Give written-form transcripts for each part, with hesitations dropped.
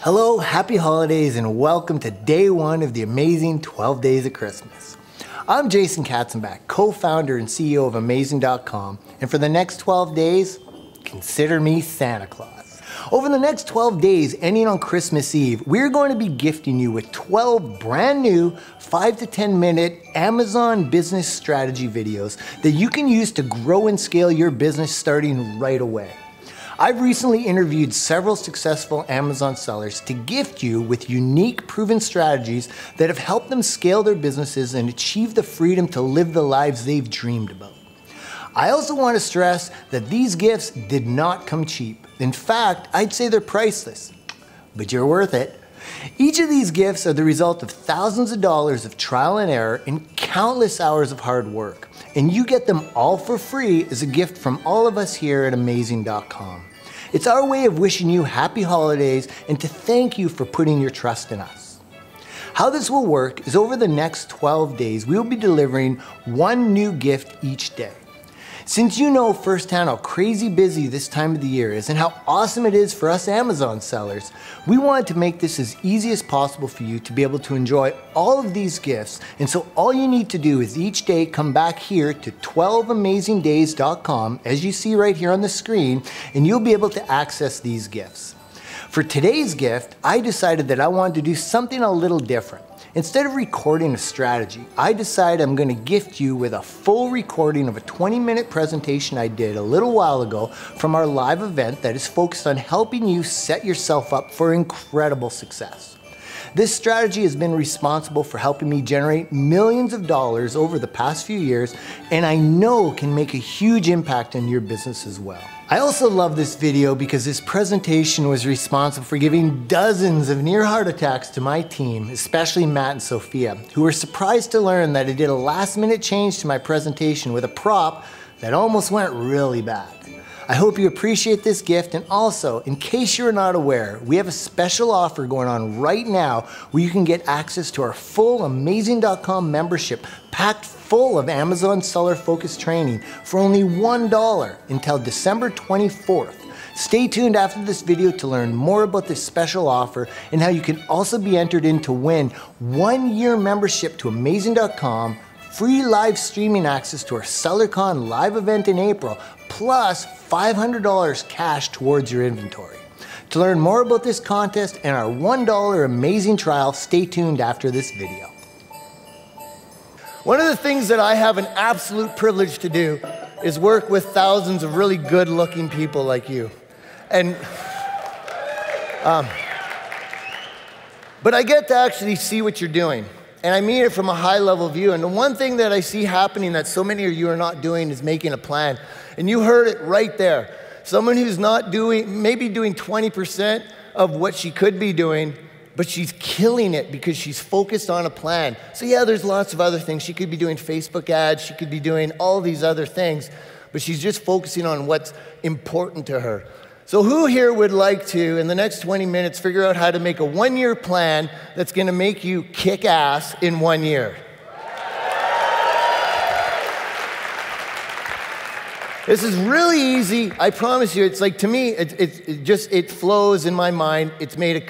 Hello, happy holidays, and welcome to day one of the amazing 12 days of Christmas. I'm Jason Katzenbach, co-founder and CEO of Amazing.com, and for the next 12 days, consider me Santa Claus. Over the next 12 days, ending on Christmas Eve, we're going to be gifting you with 12 brand new 5 to 10 minute Amazon business strategy videos that you can use to grow and scale your business starting right away. I've recently interviewed several successful Amazon sellers to gift you with unique, proven strategies that have helped them scale their businesses and achieve the freedom to live the lives they've dreamed about. I also want to stress that these gifts did not come cheap. In fact, I'd say they're priceless, but you're worth it. Each of these gifts are the result of thousands of dollars of trial and error and countless hours of hard work. And you get them all for free as a gift from all of us here at Amazing.com. It's our way of wishing you happy holidays and to thank you for putting your trust in us. How this will work is over the next 12 days, we'll be delivering one new gift each day. Since you know firsthand how crazy busy this time of the year is and how awesome it is for us Amazon sellers, we wanted to make this as easy as possible for you to be able to enjoy all of these gifts. And so all you need to do is each day come back here to 12amazingdays.com, as you see right here on the screen, and you'll be able to access these gifts. For today's gift, I decided that I wanted to do something a little different. Instead of recording a strategy, I decided I'm going to gift you with a full recording of a 20-minute presentation I did a little while ago from our live event that is focused on helping you set yourself up for incredible success. This strategy has been responsible for helping me generate millions of dollars over the past few years, and I know can make a huge impact on your business as well. I also love this video because this presentation was responsible for giving dozens of near heart attacks to my team, especially Matt and Sophia, who were surprised to learn that I did a last-minute change to my presentation with a prop that almost went really bad. I hope you appreciate this gift, and also, in case you're not aware, we have a special offer going on right now where you can get access to our full Amazing.com membership packed full of Amazon seller-focused training for only $1 until December 24th. Stay tuned after this video to learn more about this special offer and how you can also be entered in to win 1-year membership to Amazing.com, free live streaming access to our SellerCon live event in April, plus $500 cash towards your inventory. To learn more about this contest and our $1 amazing trial, stay tuned after this video. One of the things that I have an absolute privilege to do is work with thousands of really good-looking people like you. But I get to actually see what you're doing. And I mean it from a high-level view. And the one thing that I see happening that so many of you are not doing is making a plan. And you heard it right there. Someone who's not doing, maybe doing 20% of what she could be doing, but she's killing it because she's focused on a plan. So yeah, there's lots of other things. She could be doing Facebook ads. She could be doing all these other things, but she's just focusing on what's important to her. So who here would like to, in the next 20 minutes, figure out how to make a 1-year plan that's going to make you kick ass in 1 year? This is really easy. I promise you. It's like, to me, it flows in my mind. It's made a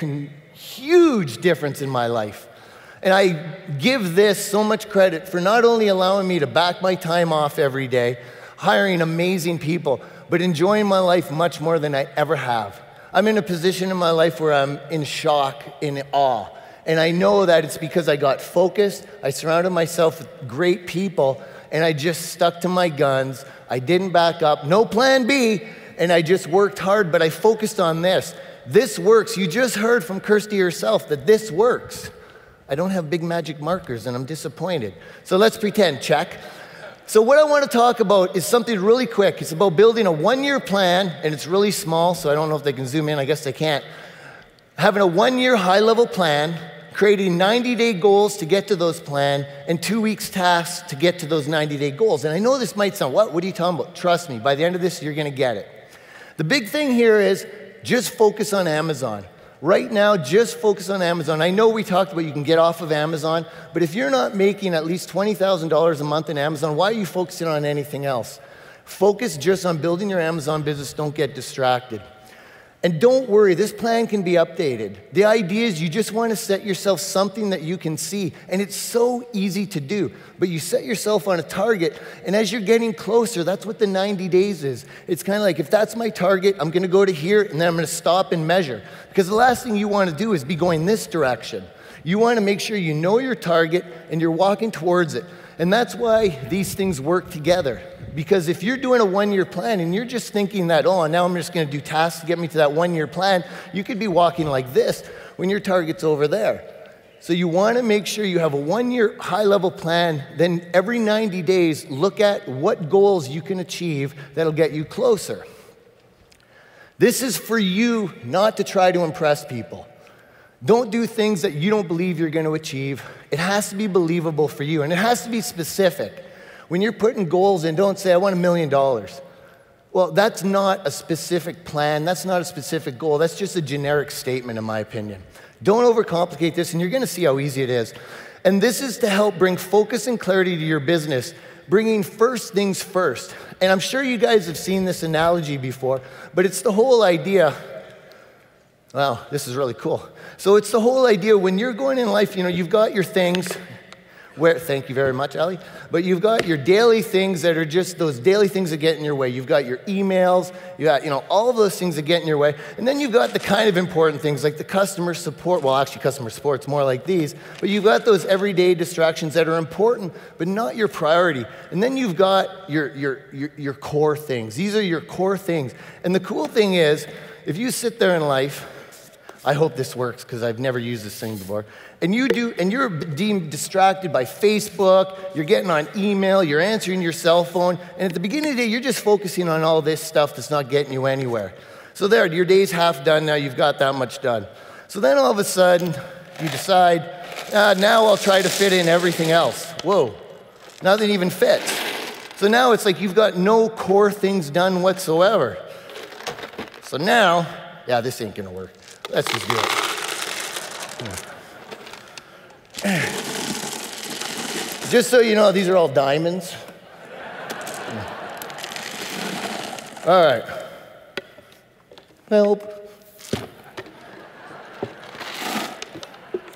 huge difference in my life. And I give this so much credit for not only allowing me to back my time off every day, hiring amazing people, but enjoying my life much more than I ever have. I'm in a position in my life where I'm in shock, in awe. And I know that it's because I got focused, I surrounded myself with great people, and I just stuck to my guns. I didn't back up, no plan B, and I just worked hard, but I focused on this. This works. You just heard from Kirsty herself that this works. I don't have big magic markers, and I'm disappointed. So let's pretend, check. So what I want to talk about is something really quick. It's about building a 1-year plan, and it's really small, so I don't know if they can zoom in. I guess they can't. Having a 1-year high-level plan, creating 90-day goals to get to those plans, and 2 weeks tasks to get to those 90-day goals. And I know this might sound, what are you talking about? Trust me, by the end of this, you're going to get it. The big thing here is just focus on Amazon. Right now, just focus on Amazon. I know we talked about you can get off of Amazon, but if you're not making at least $20,000 a month in Amazon, why are you focusing on anything else? Focus just on building your Amazon business. Don't get distracted. And don't worry, this plan can be updated. The idea is you just want to set yourself something that you can see, and it's so easy to do. But you set yourself on a target, and as you're getting closer, that's what the 90 days is. It's kind of like, if that's my target, I'm going to go to here, and then I'm going to stop and measure. Because the last thing you want to do is be going this direction. You want to make sure you know your target, and you're walking towards it. And that's why these things work together. Because if you're doing a one-year plan and you're just thinking that, oh, now I'm just going to do tasks to get me to that one-year plan, you could be walking like this when your target's over there. So you want to make sure you have a one-year high-level plan. Then every 90 days, look at what goals you can achieve that'll get you closer. This is for you not to try to impress people. Don't do things that you don't believe you're going to achieve. It has to be believable for you, and it has to be specific. When you're putting goals in, don't say, I want $1 million. Well, that's not a specific plan. That's not a specific goal. That's just a generic statement, in my opinion. Don't overcomplicate this, and you're going to see how easy it is. And this is to help bring focus and clarity to your business, bringing first things first. And I'm sure you guys have seen this analogy before, but it's the whole idea. Wow, this is really cool. So it's the whole idea when you're going in life, you know, you've got your things where, thank you very much, Ali, but you've got your daily things that are just those daily things that get in your way. You've got your emails, you got, you know, all of those things that get in your way. And then you've got the kind of important things like the customer support. Well, actually, customer support's more like these, but you've got those everyday distractions that are important, but not your priority. And then you've got your core things. These are your core things. And the cool thing is, if you sit there in life, I hope this works because I've never used this thing before. And you're deemed distracted by Facebook, you're getting on email, you're answering your cell phone, and at the beginning of the day, you're just focusing on all this stuff that's not getting you anywhere. So there, your day's half done now, you've got that much done. So then all of a sudden, you decide, now I'll try to fit in everything else. Whoa, nothing even fits. So now it's like you've got no core things done whatsoever. So now, yeah, this ain't gonna work. Let's just do it. Just so you know, these are all diamonds. All right. Help.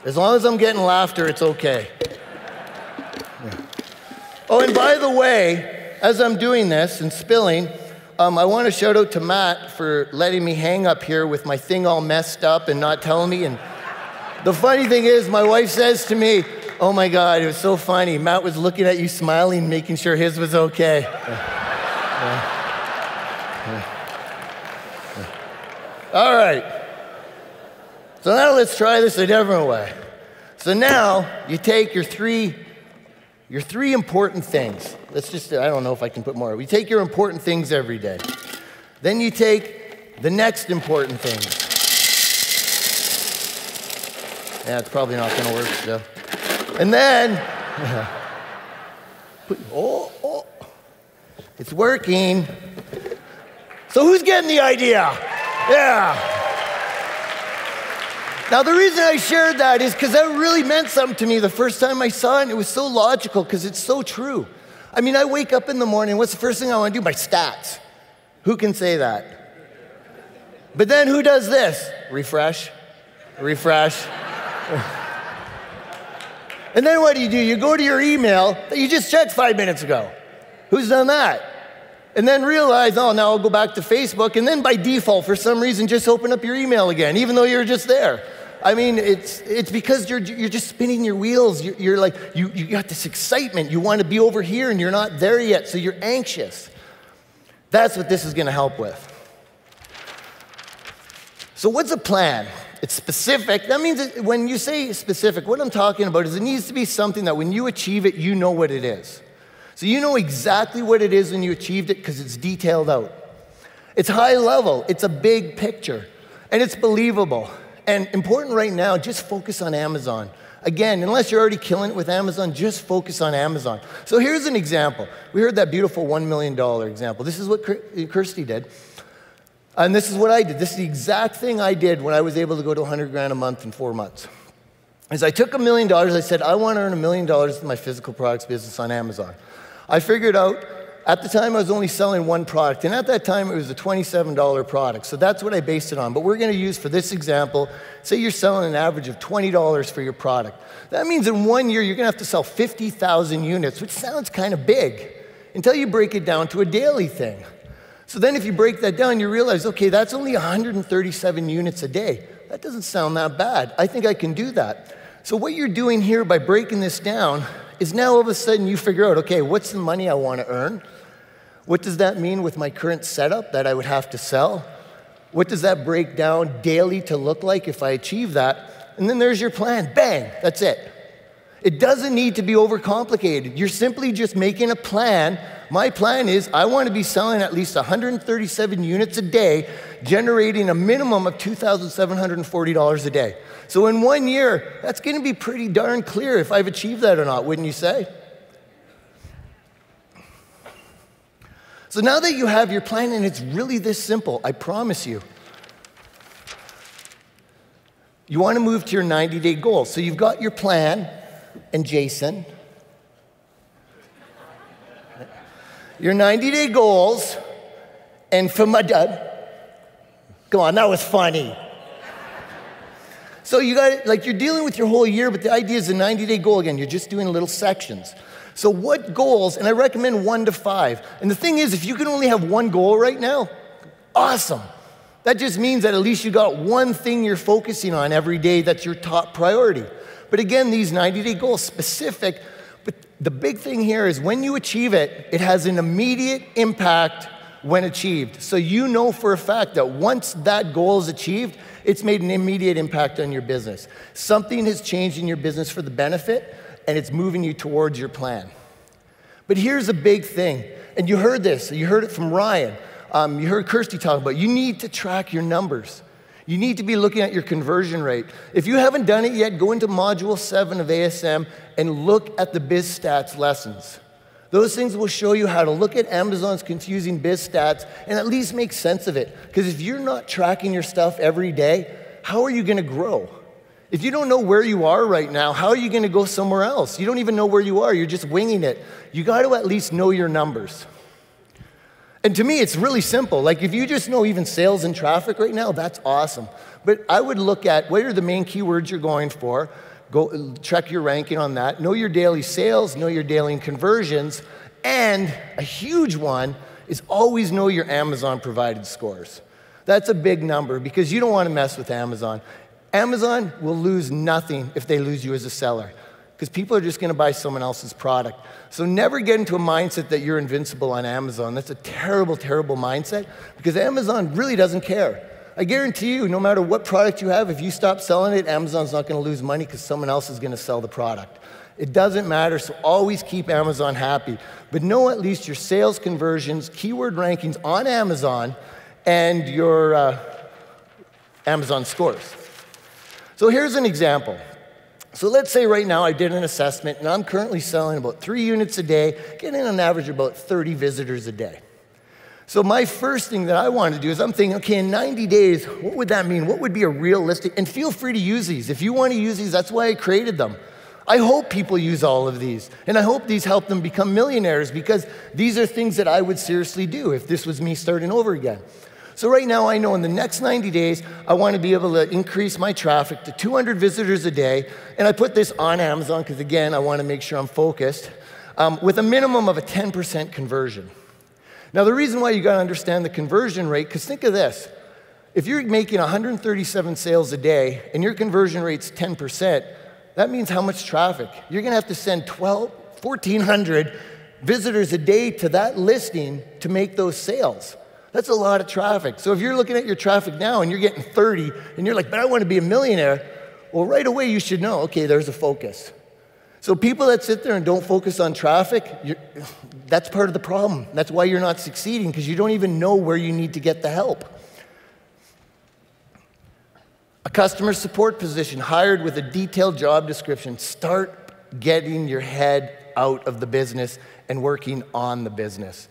As long as I'm getting laughter, it's okay. Oh, and by the way, as I'm doing this and spilling, I want to shout out to Matt for letting me hang up here with my thing all messed up and not telling me. And the funny thing is, my wife says to me, oh my God, it was so funny. Matt was looking at you smiling, making sure his was okay. All right. So now let's try this a different way. So now you take your three important things. Let's just, I don't know if I can put more. You take your important things every day. Then you take the next important things. Yeah, it's probably not going to work still. And then, it's working. So who's getting the idea? Yeah. Now, the reason I shared that is because that really meant something to me the first time I saw it, and it was so logical because it's so true. I mean, I wake up in the morning, what's the first thing I want to do? My stats. Who can say that? But then who does this? Refresh, refresh. And then what do? You go to your email that you just checked 5 minutes ago. Who's done that? And then realize, oh, now I'll go back to Facebook, and then by default, for some reason, just open up your email again, even though you're just there. I mean, it's because you're just spinning your wheels. You're like, you got this excitement. You want to be over here, and you're not there yet, so you're anxious. That's what this is going to help with. So what's a plan? It's specific. That means that when you say specific, what I'm talking about is it needs to be something that when you achieve it, you know what it is. So you know exactly what it is when you achieved it because it's detailed out. It's high level. It's a big picture. And it's believable. And important right now, just focus on Amazon. Again, unless you're already killing it with Amazon, just focus on Amazon. So here's an example. We heard that beautiful $1 million example. This is what Kirsty did. And this is what I did. This is the exact thing I did when I was able to go to 100 grand a month in 4 months. As I took $1 million, I said, I want to earn $1 million in my physical products business on Amazon. I figured out At the time, I was only selling one product, and at that time, it was a $27 product. So that's what I based it on. But we're going to use, for this example, say you're selling an average of $20 for your product. That means in 1 year, you're going to have to sell 50,000 units, which sounds kind of big, until you break it down to a daily thing. So then if you break that down, you realize, okay, that's only 137 units a day. That doesn't sound that bad. I think I can do that. So what you're doing here by breaking this down is now all of a sudden you figure out, okay, what's the money I want to earn? What does that mean with my current setup that I would have to sell? What does that break down daily to look like if I achieve that? And then there's your plan. Bang, that's it. It doesn't need to be overcomplicated. You're simply just making a plan. My plan is I want to be selling at least 137 units a day, generating a minimum of $2,740 a day. So in 1 year, that's going to be pretty darn clear if I've achieved that or not, wouldn't you say? So now that you have your plan, and it's really this simple, I promise you, you want to move to your 90-day goal. So you've got your plan, and Jason, your 90-day goals, and for my dad. Come on, that was funny. So you got, like, you're dealing with your whole year, but the idea is a 90-day goal again. You're just doing little sections. So what goals, and I recommend 1 to 5. And the thing is, if you can only have one goal right now, awesome. That just means that at least you got one thing you're focusing on every day that's your top priority. But again, these 90-day goals, specific, but the big thing here is when you achieve it, it has an immediate impact when achieved. So you know for a fact that once that goal is achieved, it's made an immediate impact on your business. Something has changed in your business for the benefit, and it's moving you towards your plan. But here's a big thing, and you heard this, you heard it from Ryan, you heard Kirsty talk about it. You need to track your numbers. You need to be looking at your conversion rate. If you haven't done it yet, go into Module 7 of ASM and look at the Biz Stats lessons. Those things will show you how to look at Amazon's confusing Biz Stats and at least make sense of it. Because if you're not tracking your stuff every day, how are you going to grow? If you don't know where you are right now, how are you going to go somewhere else? You don't even know where you are. You're just winging it. You got to at least know your numbers. And to me, it's really simple. Like, if you just know even sales and traffic right now, that's awesome. But I would look at what are the main keywords you're going for. Go check your ranking on that. Know your daily sales, know your daily conversions, and a huge one is always know your Amazon provided scores. That's a big number because you don't want to mess with Amazon. Amazon will lose nothing if they lose you as a seller because people are just going to buy someone else's product. So never get into a mindset that you're invincible on Amazon. That's a terrible, terrible mindset because Amazon really doesn't care. I guarantee you, no matter what product you have, if you stop selling it, Amazon's not going to lose money because someone else is going to sell the product. It doesn't matter, so always keep Amazon happy. But know at least your sales conversions, keyword rankings on Amazon, and your Amazon scores. So here's an example. So let's say right now I did an assessment and I'm currently selling about 3 units a day, getting on average about 30 visitors a day. So my first thing that I want to do is I'm thinking, okay, in 90 days, what would that mean? What would be a realistic, and feel free to use these. If you want to use these, that's why I created them. I hope people use all of these, and I hope these help them become millionaires because these are things that I would seriously do if this was me starting over again. So right now I know in the next 90 days, I want to be able to increase my traffic to 200 visitors a day, and I put this on Amazon because again, I want to make sure I'm focused, with a minimum of a 10% conversion. Now the reason why you got to understand the conversion rate, because think of this, if you're making 137 sales a day and your conversion rate's 10%, that means how much traffic? You're going to have to send 1,400 visitors a day to that listing to make those sales. That's a lot of traffic. So if you're looking at your traffic now and you're getting 30 and you're like, but I want to be a millionaire, well, right away you should know, okay, there's a focus. So people that sit there and don't focus on traffic, that's part of the problem. That's why you're not succeeding, because you don't even know where you need to get the help. A customer support position hired with a detailed job description. Start getting your head out of the business and working on the business.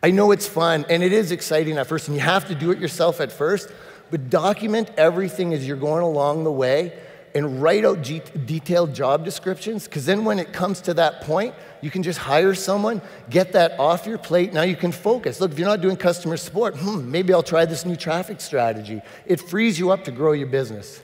I know it's fun, and it is exciting at first, and you have to do it yourself at first, but document everything as you're going along the way, and write out detailed job descriptions, because then when it comes to that point, you can just hire someone, get that off your plate. Now you can focus. Look, if you're not doing customer support, maybe I'll try this new traffic strategy. It frees you up to grow your business.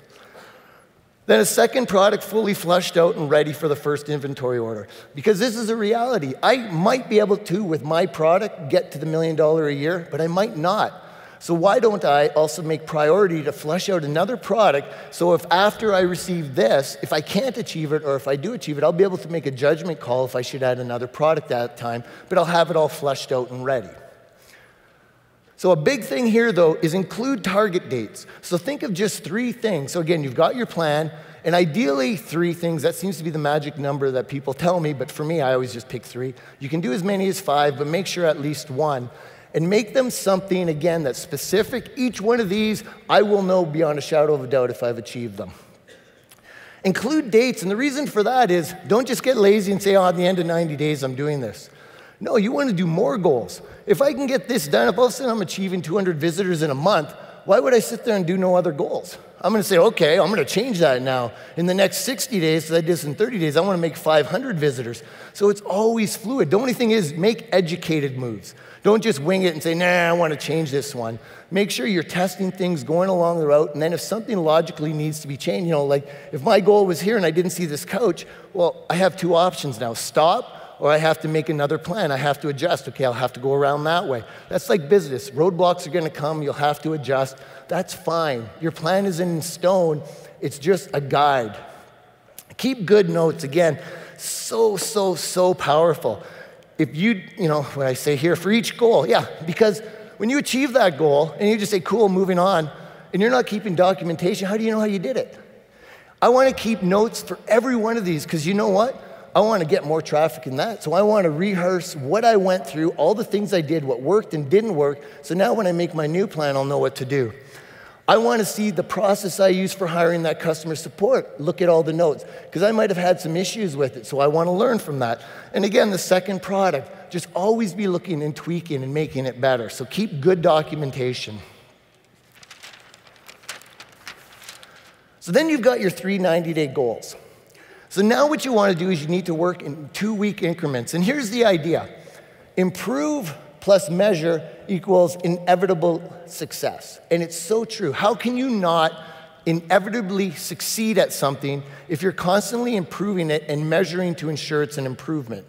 Then a second product fully flushed out and ready for the first inventory order. Because this is a reality. I might be able to, with my product, get to the $1 million a year, but I might not. So why don't I also make priority to flush out another product, so if after I receive this, if I can't achieve it, or if I do achieve it, I'll be able to make a judgment call if I should add another product at that time, but I'll have it all flushed out and ready. So a big thing here, though, is include target dates. So think of just 3 things. So again, you've got your plan, and ideally 3 things. That seems to be the magic number that people tell me, but for me, I always just pick 3. You can do as many as 5, but make sure at least 1. And make them something, again, that's specific. Each one of these, I will know beyond a shadow of a doubt if I've achieved them. Include dates, and the reason for that is, don't just get lazy and say, oh, at the end of 90 days, I'm doing this. No, you want to do more goals. If I can get this done, if all of a sudden I'm achieving 200 visitors in a month, why would I sit there and do no other goals? I'm going to say, okay, I'm going to change that now. In the next 60 days, because I did this in 30 days, I want to make 500 visitors. So it's always fluid. The only thing is, make educated moves. Don't just wing it and say, nah, I want to change this one. Make sure you're testing things, going along the route, and then if something logically needs to be changed, like if my goal was here and I didn't see this couch, well, I have 2 options now. Stop, or I have to make another plan. I have to adjust. Okay, I'll have to go around that way. That's like business. Roadblocks are going to come. You'll have to adjust. That's fine. Your plan isn't in stone. It's just a guide. Keep good notes. Again, so powerful. If what I say here, for each goal, yeah, because when you achieve that goal and you just say, cool, moving on, and you're not keeping documentation, how do you know how you did it? I want to keep notes for every one of these, because you know what? I want to get more traffic in that. So I want to rehearse what I went through, all the things I did, what worked and didn't work. So now when I make my new plan, I'll know what to do. I want to see the process I use for hiring that customer support. Look at all the notes, because I might have had some issues with it. So I want to learn from that. And again, the second product, just always be looking and tweaking and making it better. So keep good documentation. So then you've got your 3 90-day goals. So now what you want to do is you need to work in 2-week increments. And here's the idea. Improve plus measure equals inevitable success. And it's so true. How can you not inevitably succeed at something if you're constantly improving it and measuring to ensure it's an improvement?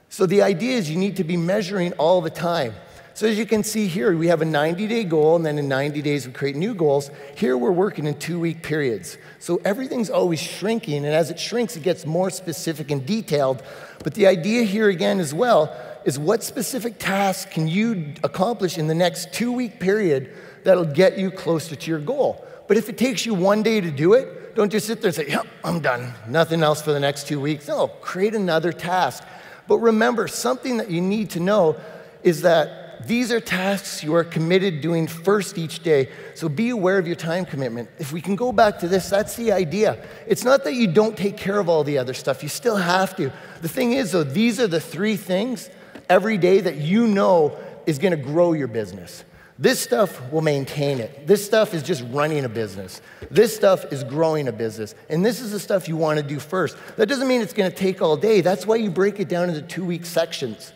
So the idea is you need to be measuring all the time. So as you can see here, we have a 90-day goal, and then in 90 days we create new goals. Here we're working in 2-week periods. So everything's always shrinking, and as it shrinks, it gets more specific and detailed. But the idea here again as well is what specific tasks can you accomplish in the next 2-week period that'll get you closer to your goal. But if it takes you 1 day to do it, don't just sit there and say, yep, I'm done. Nothing else for the next 2 weeks. No, create another task. But remember, something that you need to know is that these are tasks you are committed doing first each day. So be aware of your time commitment. If we can go back to this, that's the idea. It's not that you don't take care of all the other stuff. You still have to. The thing is, though, these are the 3 things every day that you know is going to grow your business. This stuff will maintain it. This stuff is just running a business. This stuff is growing a business. And this is the stuff you want to do first. That doesn't mean it's going to take all day. That's why you break it down into 2-week sections.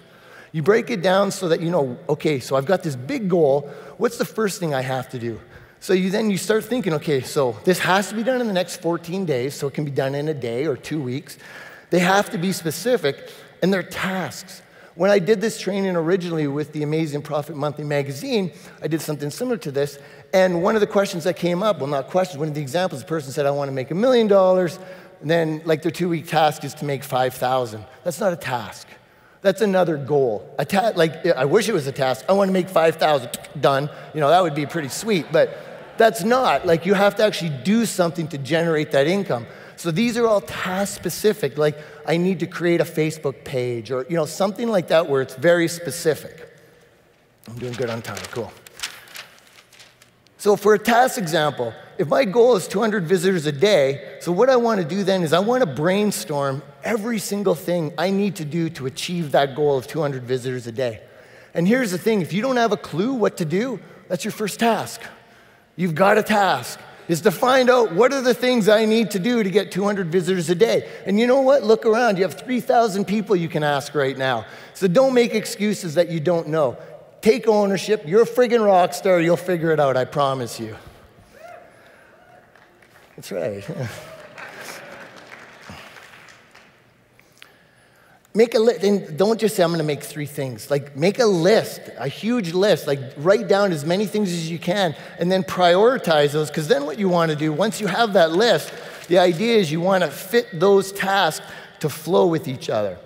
You break it down so that you know, okay, so I've got this big goal. What's the first thing I have to do? So you start thinking, okay, so this has to be done in the next 14 days, so it can be done in a day or 2 weeks. They have to be specific, and they're tasks. When I did this training originally with the Amazing Profit Monthly magazine, I did something similar to this, and one of the questions that came up, well, not questions, one of the examples, the person said, I want to make $1 million, and then like their 2-week task is to make 5,000. That's not a task. That's another goal. I wish it was a task. I want to make 5,000, done. That would be pretty sweet, but that's not. Like, you have to actually do something to generate that income. So these are all task specific, like I need to create a Facebook page or something like that where it's very specific. I'm doing good on time, cool. So for a task example, if my goal is 200 visitors a day, so what I want to do then is I want to brainstorm every single thing I need to do to achieve that goal of 200 visitors a day. And here's the thing, if you don't have a clue what to do, that's your first task. You've got a task. is to find out what are the things I need to do to get 200 visitors a day. And you know what? Look around. You have 3,000 people you can ask right now. So don't make excuses that you don't know. Take ownership. You're a friggin' rock star. You'll figure it out, I promise you. That's right. Make a list, and don't just say, I'm gonna make 3 things. Like, make a list, a huge list. Like, write down as many things as you can, and then prioritize those, because then what you wanna do, once you have that list, the idea is you wanna fit those tasks to flow with each other.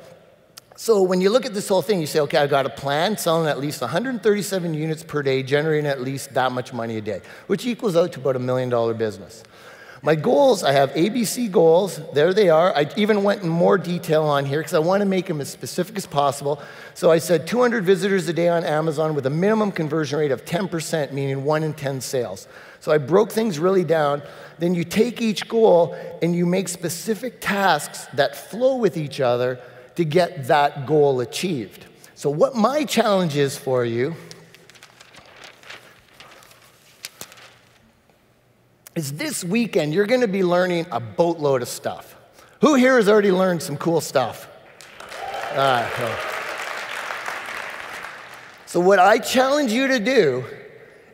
So when you look at this whole thing, you say, okay, I've got a plan, selling at least 137 units per day, generating at least that much money a day, which equals out to about $1 million business. My goals, I have ABC goals. There they are. I even went in more detail on here because I want to make them as specific as possible. So I said 200 visitors a day on Amazon with a minimum conversion rate of 10%, meaning 1 in 10 sales. So I broke things really down. Then you take each goal and you make specific tasks that flow with each other to get that goal achieved. So what my challenge is for you is this weekend, you're gonna be learning a boatload of stuff. Who here has already learned some cool stuff? So what I challenge you to do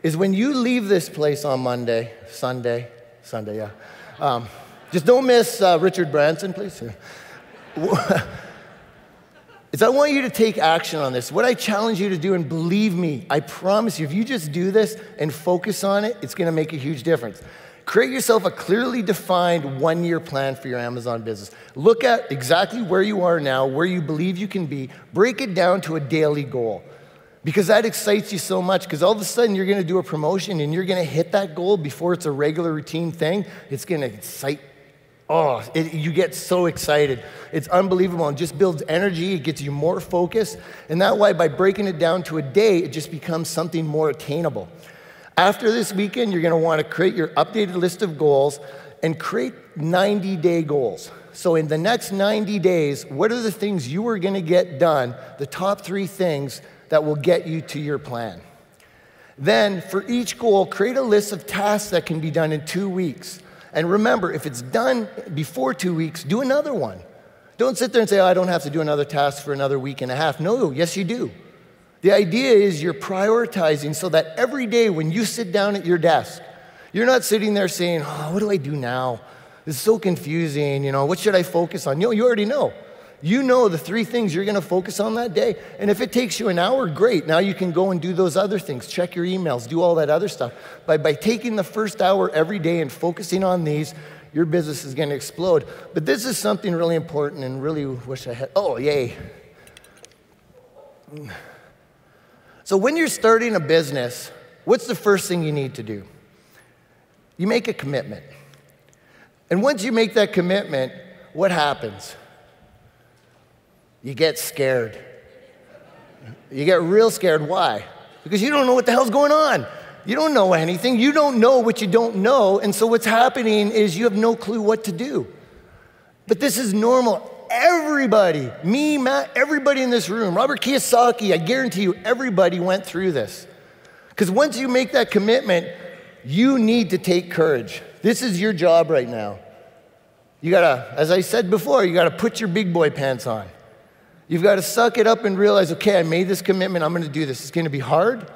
is when you leave this place on Sunday, yeah. Just don't miss Richard Branson, please. I want you to take action on this. What I challenge you to do, and believe me, I promise you, if you just do this and focus on it, it's gonna make a huge difference. Create yourself a clearly defined 1-year plan for your Amazon business. Look at exactly where you are now, where you believe you can be. Break it down to a daily goal. Because that excites you so much, because all of a sudden you're gonna do a promotion and you're gonna hit that goal before it's a regular routine thing. It's gonna excite, you get so excited. It's unbelievable, and just builds energy, it gets you more focused, and that way by breaking it down to a day, it just becomes something more attainable. After this weekend, you're gonna wanna create your updated list of goals and create 90-day goals. So in the next 90 days, what are the things you are gonna get done, the top 3 things that will get you to your plan? Then, for each goal, create a list of tasks that can be done in 2 weeks. And remember, if it's done before 2 weeks, do another one. Don't sit there and say, oh, I don't have to do another task for another week and a half. No, yes you do. The idea is you're prioritizing so that every day when you sit down at your desk, you're not sitting there saying, oh, what do I do now? This is so confusing, you know, what should I focus on? You already know. You know the 3 things you're gonna focus on that day, and if it takes you an hour, great. Now you can go and do those other things, check your emails, do all that other stuff. By taking the first hour every day and focusing on these, your business is gonna explode. But this is something really important and really wish I had, oh, yay. So when you're starting a business, what's the first thing you need to do? You make a commitment. And once you make that commitment, what happens? You get scared. You get real scared. Why? Because you don't know what the hell's going on. You don't know anything. You don't know what you don't know. And so what's happening is you have no clue what to do. But this is normal. Everybody, me, Matt, everybody in this room, Robert Kiyosaki, I guarantee you, everybody went through this. Because once you make that commitment, you need to take courage. This is your job right now. You gotta, as I said before, you gotta put your big boy pants on. You've gotta suck it up and realize, okay, I made this commitment, I'm gonna do this. It's gonna be hard,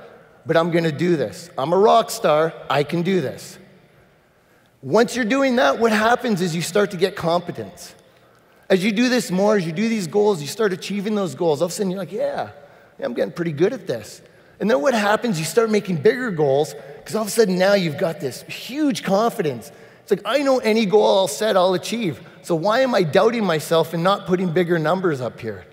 but I'm gonna do this. I'm a rock star, I can do this. Once you're doing that, what happens is you start to get competence. As you do this more, as you do these goals, you start achieving those goals. All of a sudden, you're like, yeah, I'm getting pretty good at this. And then what happens, you start making bigger goals, because all of a sudden now you've got this huge confidence. It's like, I know any goal I'll set, I'll achieve. So why am I doubting myself and not putting bigger numbers up here?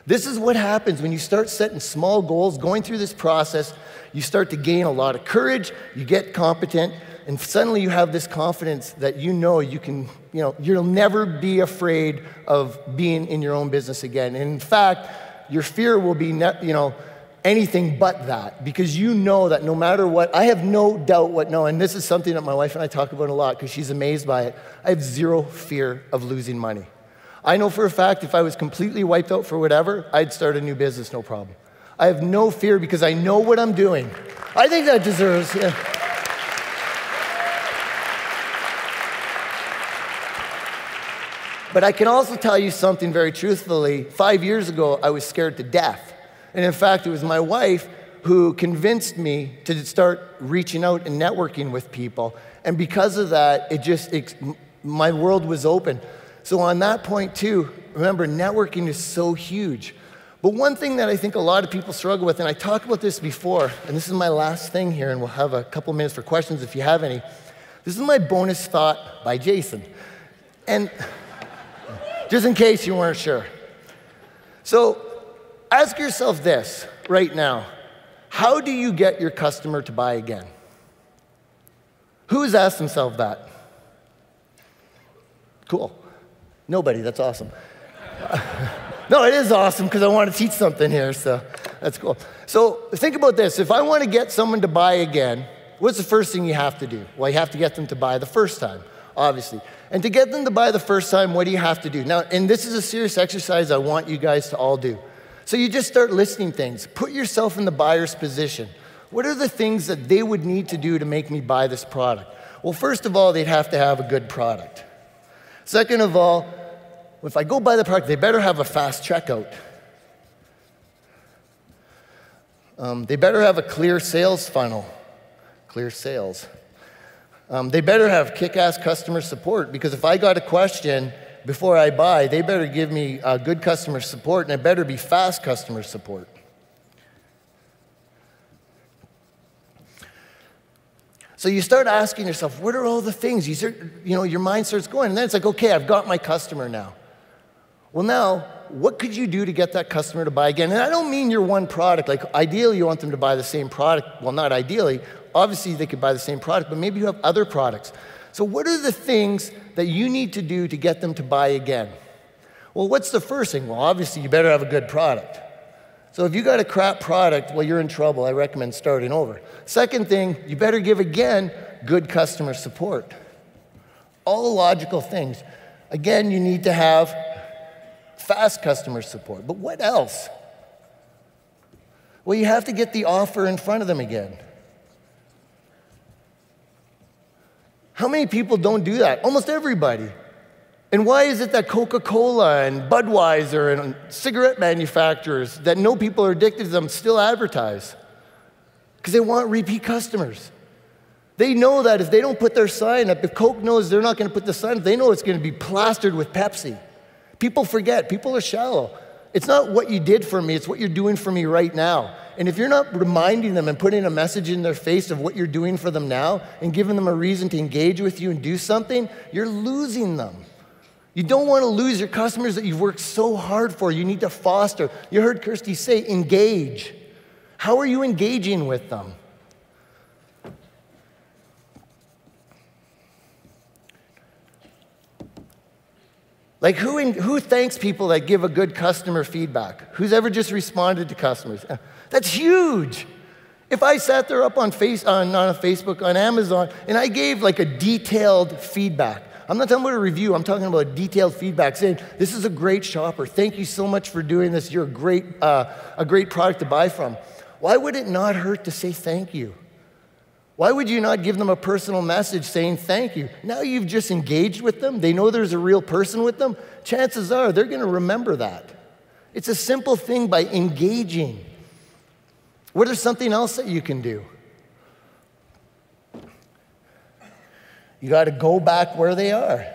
This is what happens when you start setting small goals, going through this process, you start to gain a lot of courage, you get competent, and suddenly you have this confidence that you know you can, you'll never be afraid of being in your own business again. And in fact, your fear will be, anything but that, because you know that no matter what, I have no doubt and this is something that my wife and I talk about a lot because she's amazed by it. I have zero fear of losing money. I know for a fact if I was completely wiped out for whatever, I'd start a new business, no problem. I have no fear because I know what I'm doing. I think that deserves, yeah. But I can also tell you something very truthfully. 5 years ago, I was scared to death. And in fact, it was my wife who convinced me to start reaching out and networking with people. And because of that, my world was open. So on that point too, remember, networking is so huge. But one thing that I think a lot of people struggle with, and I talked about this before, and this is my last thing here, and we'll have a couple minutes for questions if you have any. This is my bonus thought by Jason. And just in case you weren't sure. So ask yourself this right now. How do you get your customer to buy again? Who has asked themselves that? Cool. Nobody, that's awesome. No, it is awesome because I want to teach something here, so that's cool. So think about this. If I want to get someone to buy again, what's the first thing you have to do? Well, you have to get them to buy the first time, obviously. And to get them to buy the first time, what do you have to do? Now, and this is a serious exercise I want you guys to all do. So you just start listing things. Put yourself in the buyer's position. What are the things that they would need to do to make me buy this product? Well, first of all, they'd have to have a good product. Second of all, if I go buy the product, they better have a fast checkout. They better have a clear sales funnel. Clear sales. They better have kick-ass customer support, because if I got a question before I buy, they better give me good customer support, and it better be fast customer support. So you start asking yourself, what are all the things? Your mind starts going, and then it's like, okay, I've got my customer now. Well, now, what could you do to get that customer to buy again? And I don't mean your one product. Like, ideally, you want them to buy the same product. Well, not ideally. Obviously, they could buy the same product, but maybe you have other products. So what are the things that you need to do to get them to buy again? Well, what's the first thing? Well, obviously, you better have a good product. So if you got a crap product, well, you're in trouble. I recommend starting over. Second thing, you better give, again, good customer support. All logical things. Again, you need to have fast customer support. But what else? Well, you have to get the offer in front of them again. How many people don't do that? Almost everybody. And why is it that Coca-Cola and Budweiser and cigarette manufacturers that know people are addicted to them still advertise? Because they want repeat customers. They know that if they don't put their sign up, if Coke knows they're not going to put the sign up, they know it's going to be plastered with Pepsi. People forget. People are shallow. It's not what you did for me, it's what you're doing for me right now. And if you're not reminding them and putting a message in their face of what you're doing for them now and giving them a reason to engage with you and do something, you're losing them. You don't want to lose your customers that you've worked so hard for. You need to foster. You heard Kirsty say, engage. How are you engaging with them? Like, who thanks people that give a good customer feedback? Who's ever just responded to customers? That's huge. If I sat there up on Facebook, on Amazon, and I gave like a detailed feedback, I'm not talking about a review, I'm talking about detailed feedback saying, this is a great shopper, thank you so much for doing this, you're a great product to buy from. Why would it not hurt to say thank you? Why would you not give them a personal message saying thank you? Now you've just engaged with them, they know there's a real person with them, chances are they're gonna remember that. It's a simple thing by engaging. What is something else that you can do? You got to go back where they are.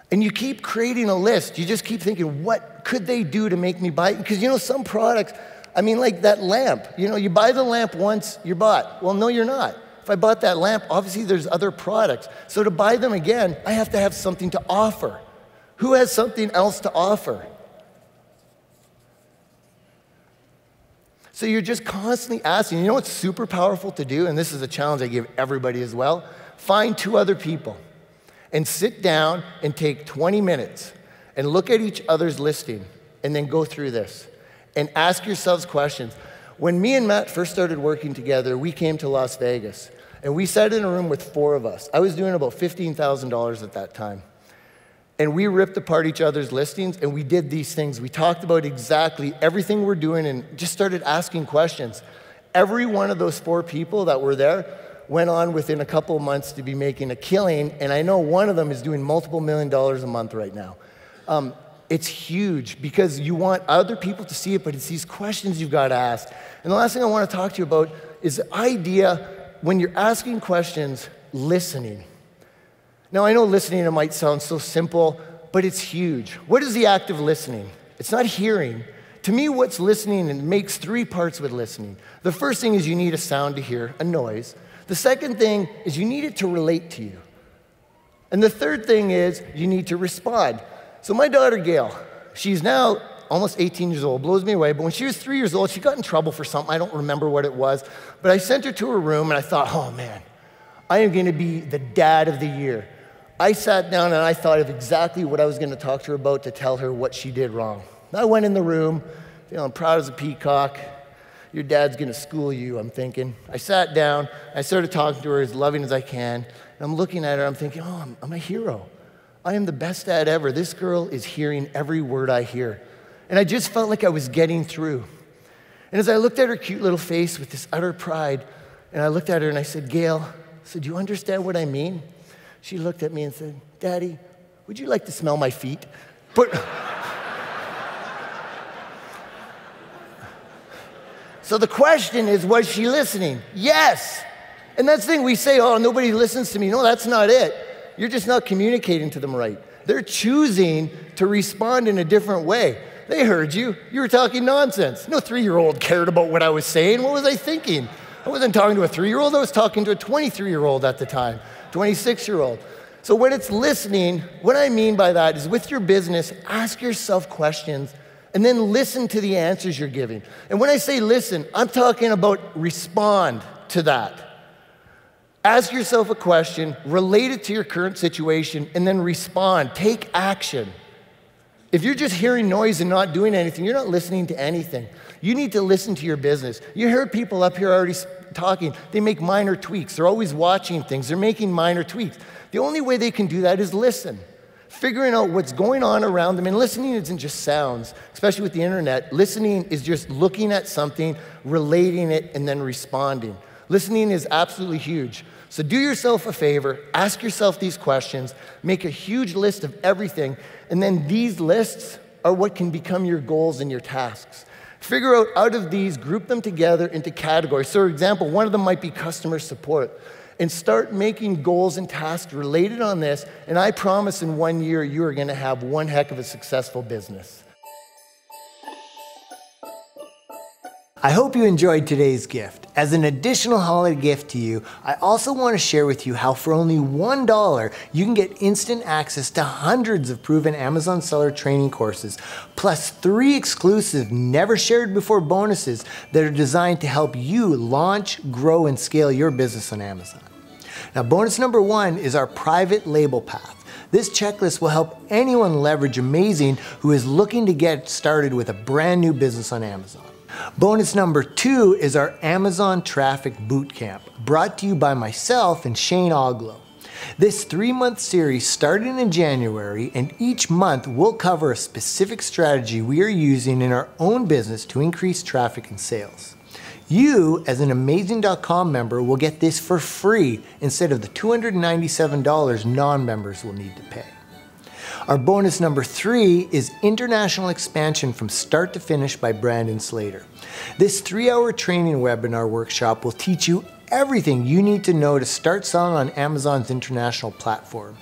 And you keep creating a list. You just keep thinking, what could they do to make me buy it? Because some products, I mean, like that lamp. You buy the lamp once, you're bought. Well, no, you're not. If I bought that lamp, obviously there's other products. So to buy them again, I have to have something to offer. Who has something else to offer? So you're just constantly asking. You know what's super powerful to do? And this is a challenge I give everybody as well. Find 2 other people and sit down and take 20 minutes and look at each other's listing and then go through this and ask yourselves questions. When me and Matt first started working together, we came to Las Vegas and we sat in a room with 4 of us. I was doing about $15,000 at that time. And we ripped apart each other's listings, and we did these things. We talked about exactly everything we're doing and just started asking questions. Every one of those 4 people that were there, went on within a couple of months to be making a killing, and I know one of them is doing multiple $1 million a month right now. It's huge because you want other people to see it, but it's these questions you've got to ask. And the last thing I want to talk to you about is the idea when you're asking questions, listening. Now, I know listening, it might sound so simple, but it's huge. What is the act of listening? It's not hearing. To me, what's listening, and it makes three parts with listening. The first thing is you need a sound to hear, a noise. The second thing is you need it to relate to you. And the third thing is you need to respond. So my daughter, Gail, she's now almost 18 years old, blows me away, but when she was 3 years old, she got in trouble for something. I don't remember what it was, but I sent her to her room, and I thought, oh man, I am gonna be the dad of the year. I sat down and I thought of exactly what I was gonna talk to her about to tell her what she did wrong. I went in the room, feeling proud as a peacock. Your dad's gonna school you, I'm thinking. I sat down, I started talking to her as loving as I can, and I'm looking at her, I'm thinking, oh, I'm a hero. I am the best dad ever. This girl is hearing every word I hear. And I just felt like I was getting through. And as I looked at her cute little face with this utter pride, and I looked at her and I said, Gail, I said, do you understand what I mean? She looked at me and said, Daddy, would you like to smell my feet? So the question is, was she listening? Yes. And that's the thing, we say, oh, nobody listens to me. No, that's not it. You're just not communicating to them right. They're choosing to respond in a different way. They heard you. You were talking nonsense. No 3-year-old cared about what I was saying. What was I thinking? I wasn't talking to a 3-year-old. I was talking to a 23-year-old at the time, 26-year-old. So when it's listening, what I mean by that is with your business, ask yourself questions and then listen to the answers you're giving. And when I say listen, I'm talking about respond to that. Ask yourself a question, relate it to your current situation, and then respond. Take action. If you're just hearing noise and not doing anything, you're not listening to anything. You need to listen to your business. You hear people up here already talking. They make minor tweaks. They're always watching things. They're making minor tweaks. The only way they can do that is listen. Figuring out what's going on around them. And listening isn't just sounds, especially with the internet. Listening is just looking at something, relating it, and then responding. Listening is absolutely huge. So do yourself a favor, ask yourself these questions, make a huge list of everything, and then these lists are what can become your goals and your tasks. Figure out of these, group them together into categories. So for example, one of them might be customer support. And start making goals and tasks related on this, and I promise in 1 year you are gonna have one heck of a successful business. I hope you enjoyed today's gift. As an additional holiday gift to you, I also want to share with you how for only $1, you can get instant access to hundreds of proven Amazon seller training courses, plus 3 exclusive, never shared before bonuses that are designed to help you launch, grow, and scale your business on Amazon. Now, bonus number 1 is our private label path. This checklist will help anyone leverage Amazing who is looking to get started with a brand new business on Amazon. Bonus number 2 is our Amazon Traffic Bootcamp, brought to you by myself and Shane Oglow. This 3-month series started in January, and each month we'll cover a specific strategy we are using in our own business to increase traffic and sales. You, as an Amazing.com member, will get this for free instead of the $297 non-members will need to pay. Our bonus number 3 is International Expansion from Start to Finish by Brandon Slater. This 3-hour training webinar workshop will teach you everything you need to know to start selling on Amazon's international platform.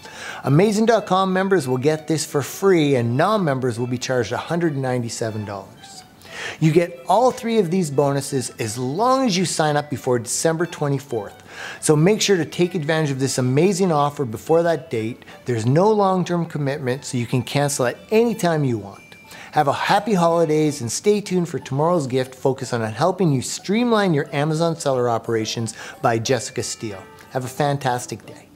Amazing.com members will get this for free, and non-members will be charged $197. You get all 3 of these bonuses as long as you sign up before December 24th. So make sure to take advantage of this amazing offer before that date. There's no long-term commitment, so you can cancel at any time you want. Have a happy holidays and stay tuned for tomorrow's gift focused on helping you streamline your Amazon seller operations by Jessica Steele. Have a fantastic day.